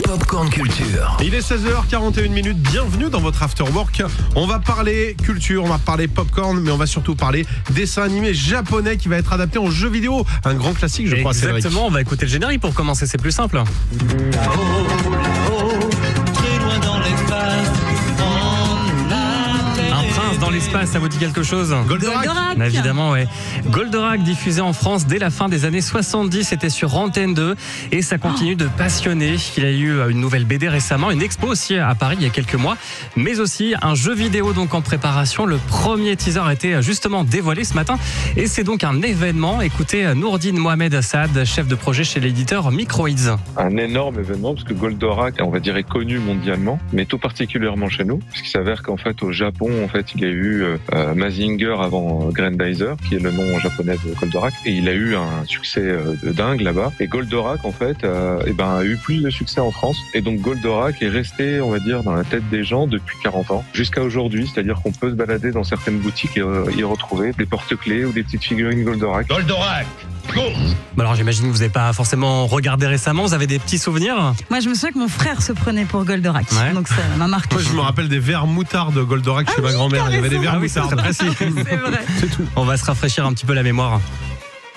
Popcorn Culture. Il est 16h41, bienvenue dans votre After Work. On va parler culture, on va parler popcorn, mais on va surtout parler dessin animé japonais qui va être adapté en jeu vidéo. Un grand classique, je crois. Exactement, on va écouter le générique pour commencer, c'est plus simple. Dans l'espace, ça vous dit quelque chose? Goldorak. Évidemment, ouais. Goldorak, diffusé en France dès la fin des années 70, c'était sur Antenne 2 et ça continue de passionner. Il y a eu une nouvelle BD récemment, une expo aussi à Paris il y a quelques mois, mais aussi un jeu vidéo donc en préparation. Le premier teaser a été justement dévoilé ce matin et c'est donc un événement. Écoutez Nourdine Mohamed Saad, chef de projet chez l'éditeur Microids. Un énorme événement parce que Goldorak, on va dire, est connu mondialement, mais tout particulièrement chez nous, puisqu'il s'avère qu'en fait au Japon, il y a eu Mazinger avant Grandizer, qui est le nom japonais de Goldorak, et il a eu un succès de dingue là-bas. Et Goldorak, en fait, a eu plus de succès en France. Et donc Goldorak est resté, on va dire, dans la tête des gens depuis 40 ans, jusqu'à aujourd'hui. C'est-à-dire qu'on peut se balader dans certaines boutiques et y retrouver des porte-clés ou des petites figurines Goldorak. Goldorak, go! Alors j'imagine que vous n'avez pas forcément regardé récemment, vous avez des petits souvenirs? Moi je me souviens que mon frère se prenait pour Goldorak, donc ça m'a marqué. Moi, je me rappelle des verres moutarde Goldorak chez ma grand-mère. Il y avait des verres moutarde. C'est précis. C'est vrai. C'est tout. On va se rafraîchir un petit peu la mémoire.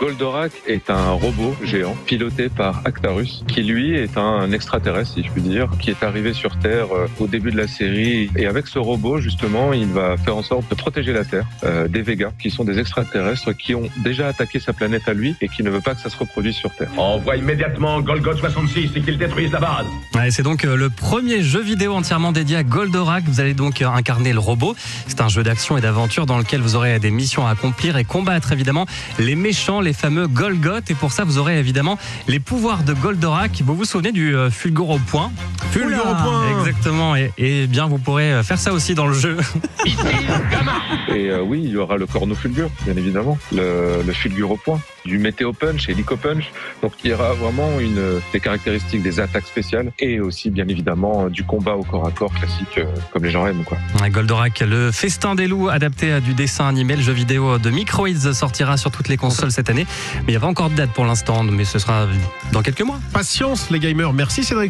Goldorak est un robot géant piloté par Actarus, qui lui est un extraterrestre, si je puis dire, qui est arrivé sur Terre au début de la série. Et avec ce robot, justement, il va faire en sorte de protéger la Terre des Végas, qui sont des extraterrestres qui ont déjà attaqué sa planète à lui et qui ne veut pas que ça se reproduise sur Terre. Envoie immédiatement Golgot 66 et qu'il détruise la base. Ouais, c'est donc le premier jeu vidéo entièrement dédié à Goldorak. Vous allez donc incarner le robot. C'est un jeu d'action et d'aventure dans lequel vous aurez des missions à accomplir et combattre évidemment les méchants, les fameux Golgoth. Et pour ça, vous aurez évidemment les pouvoirs de Goldorak. Vous vous souvenez du fulgure au point? Fulgure au point. Exactement. Et bien, vous pourrez faire ça aussi dans le jeu. Et oui, il y aura le corno fulgure, bien évidemment, le fulgure au point, du météo punch et l'Ico punch. Donc il y aura vraiment des caractéristiques des attaques spéciales et aussi bien évidemment du combat au corps à corps classique comme les gens aiment, quoi. Goldorak, le festin des loups adapté du dessin animé. Le jeu vidéo de Microids sortira sur toutes les consoles cette année. Mais il n'y a pas encore de date pour l'instant, mais ce sera dans quelques mois. Patience les gamers. Merci Cédric.